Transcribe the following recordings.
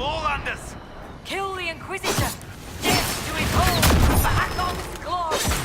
all Anders! Kill the Inquisitor! Death to his home! Back on his glory!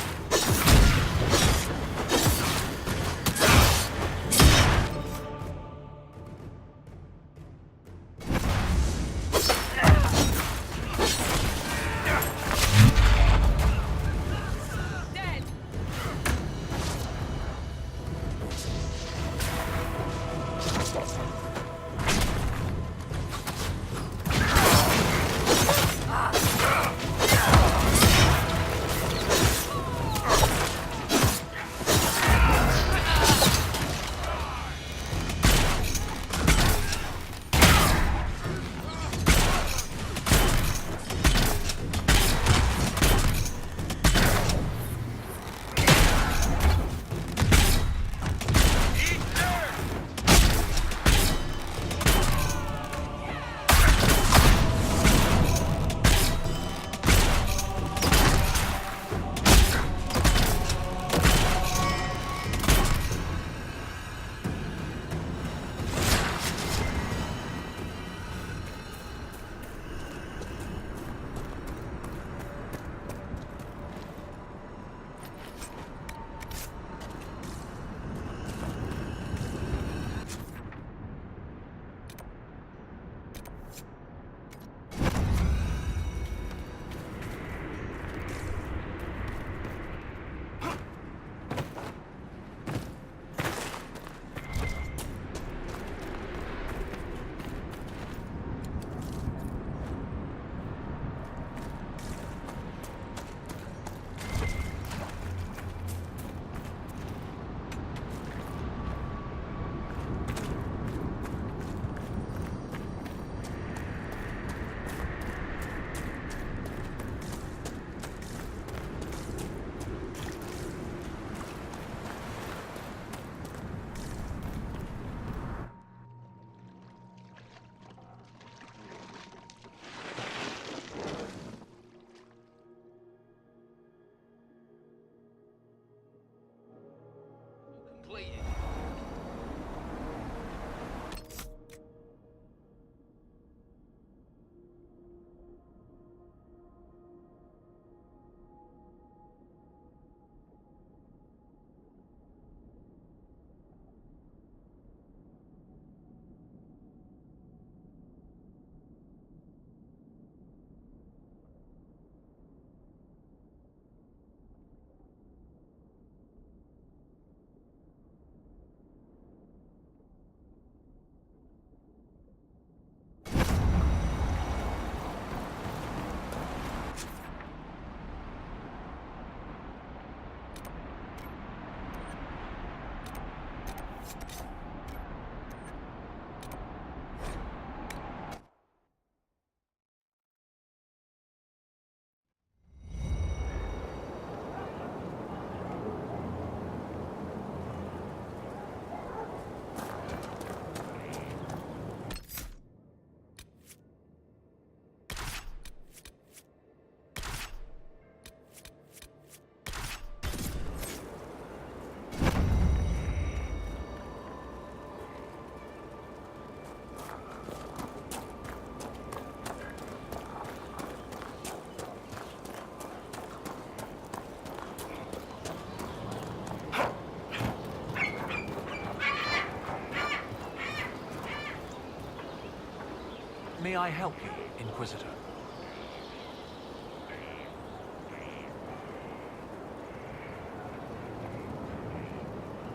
May I help you, Inquisitor?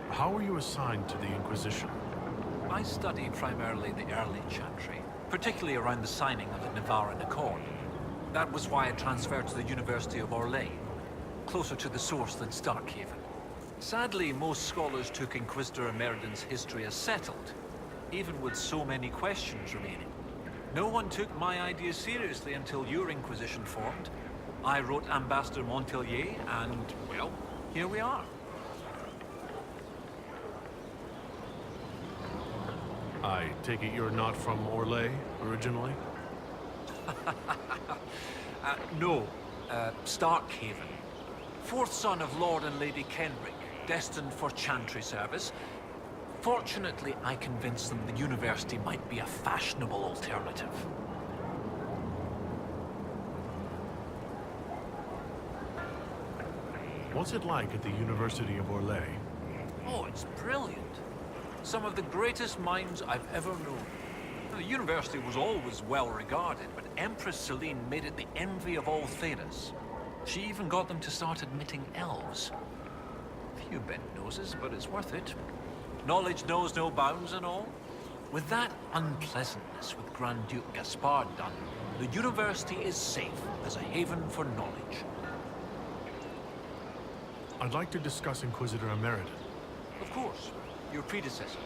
How were you assigned to the Inquisition? I study primarily the early Chantry, particularly around the signing of the Navaran Accord. That was why I transferred to the University of Orlais, closer to the source than Starkhaven. Sadly, most scholars took Inquisitor Ameridan's history as settled, even with so many questions remaining. No one took my ideas seriously until your Inquisition formed. I wrote Ambassador Montpellier, and, well, here we are. I take it you're not from Orlais, originally? No, Starkhaven. Fourth son of Lord and Lady Kenrick, destined for Chantry service. Fortunately, I convinced them the university might be a fashionable alternative. What's it like at the University of Orlais? Oh, it's brilliant. Some of the greatest minds I've ever known. The university was always well regarded, but Empress Celine made it the envy of all Thedas. She even got them to start admitting elves. Few bent noses, but it's worth it. Knowledge knows no bounds and all. With that unpleasantness with Grand Duke Gaspard done, the university is safe as a haven for knowledge. I'd like to discuss Inquisitor Ameridan. Of course, your predecessor.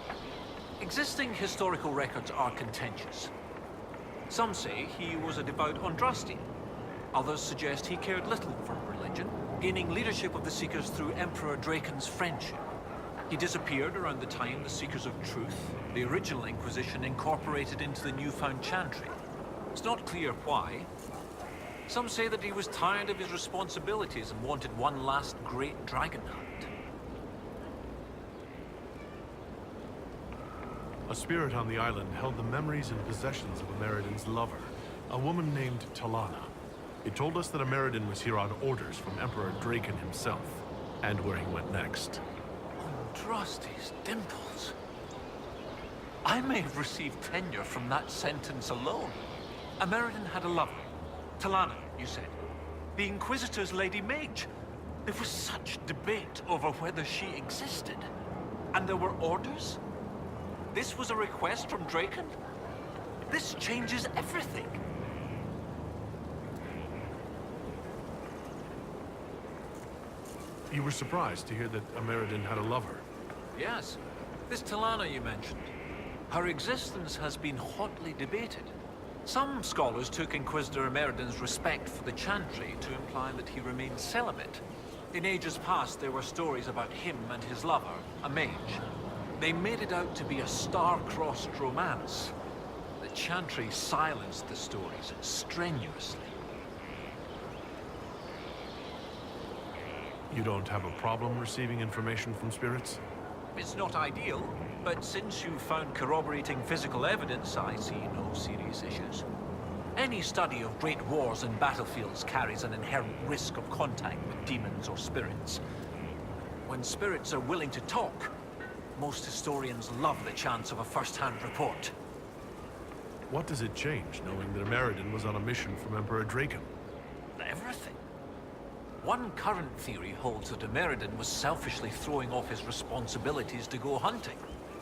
Existing historical records are contentious. Some say he was a devout Andrastian. Others suggest he cared little for religion, gaining leadership of the Seekers through Emperor Draken's friendship. He disappeared around the time the Seekers of Truth, the original Inquisition, incorporated into the newfound Chantry. It's not clear why. Some say that he was tired of his responsibilities and wanted one last great dragon hunt. A spirit on the island held the memories and possessions of Ameridan's lover, a woman named Talana. It told us that Ameridan was here on orders from Emperor Draken himself, and where he went next. Andrasti's dimples. I may have received tenure from that sentence alone. Ameridan had a lover. Talana, you said. The Inquisitor's Lady Mage. There was such debate over whether she existed. And there were orders? This was a request from Draken? This changes everything. You were surprised to hear that Ameridan had a lover. Yes. This Talana you mentioned. Her existence has been hotly debated. Some scholars took Inquisitor Ameridan's respect for the Chantry to imply that he remained celibate. In ages past, there were stories about him and his lover, a mage. They made it out to be a star-crossed romance. The Chantry silenced the stories strenuously. You don't have a problem receiving information from spirits? It's not ideal, but since you found corroborating physical evidence, I see no serious issues. Any study of great wars and battlefields carries an inherent risk of contact with demons or spirits. When spirits are willing to talk, most historians love the chance of a first-hand report. What does it change, knowing that Ameridan was on a mission from Emperor Draken? Everything. One current theory holds that Ameridan was selfishly throwing off his responsibilities to go hunting.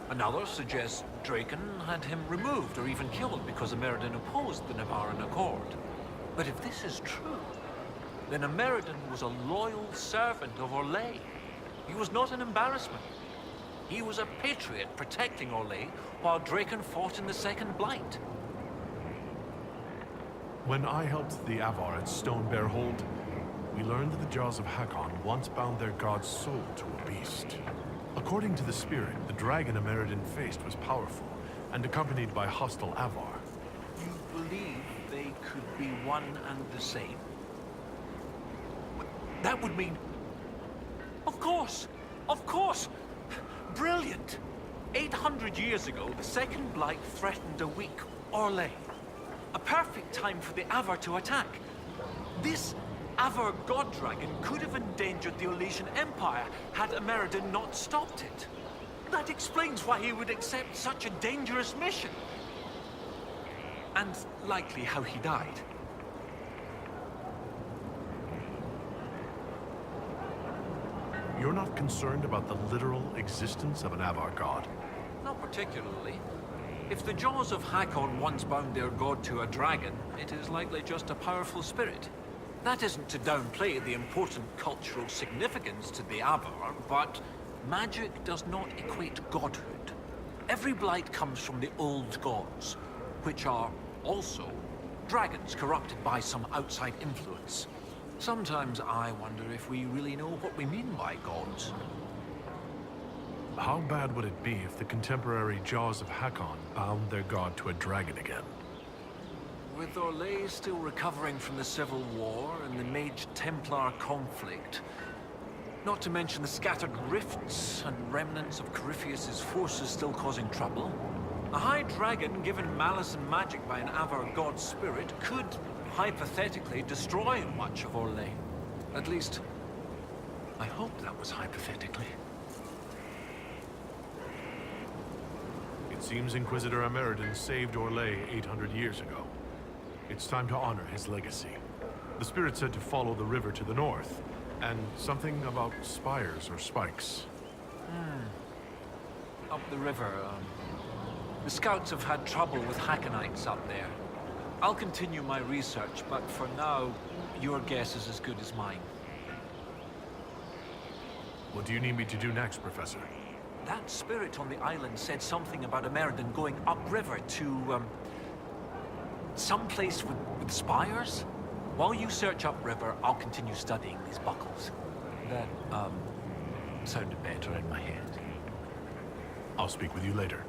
Another suggests Draken had him removed or even killed because Ameridan opposed the Nevaran Accord. But if this is true, then Ameridan was a loyal servant of Orlais. He was not an embarrassment. He was a patriot protecting Orlais while Draken fought in the Second Blight. When I helped the Avar at Stone Bear Hold, we learned that the Jaws of Hakon once bound their god's soul to a beast. According to the spirit, the dragon Ameridan faced was powerful and accompanied by hostile Avar. You believe they could be one and the same? That would mean... Of course! Of course! Brilliant! 800 years ago, the Second Blight threatened a weak Orlais. A perfect time for the Avar to attack. This Avar god dragon could have endangered the Orlesian Empire had Ameridan not stopped it. That explains why he would accept such a dangerous mission. And likely how he died. You're not concerned about the literal existence of an Avar god? Not particularly. If the Jaws of Hakon once bound their god to a dragon, it is likely just a powerful spirit. That isn't to downplay the important cultural significance to the Avar, but magic does not equate godhood. Every blight comes from the old gods, which are also dragons corrupted by some outside influence. Sometimes I wonder if we really know what we mean by gods. How bad would it be if the contemporary Jaws of Hakon bound their god to a dragon again? With Orlais still recovering from the Civil War and the Mage-Templar conflict, not to mention the scattered rifts and remnants of Corypheus's forces still causing trouble, a high dragon given malice and magic by an Avar god spirit could, hypothetically, destroy much of Orlais. At least, I hope that was hypothetically. It seems Inquisitor Ameridan saved Orlais 800 years ago. It's time to honor his legacy. The spirit said to follow the river to the north, and something about spires or spikes. Up the river, the scouts have had trouble with Hackonites up there. I'll continue my research, but for now, your guess is as good as mine. What do you need me to do next, Professor? That spirit on the island said something about Ameridan going upriver to, someplace with spires? While you search upriver, I'll continue studying these buckles. That, sounded better in my head. I'll speak with you later.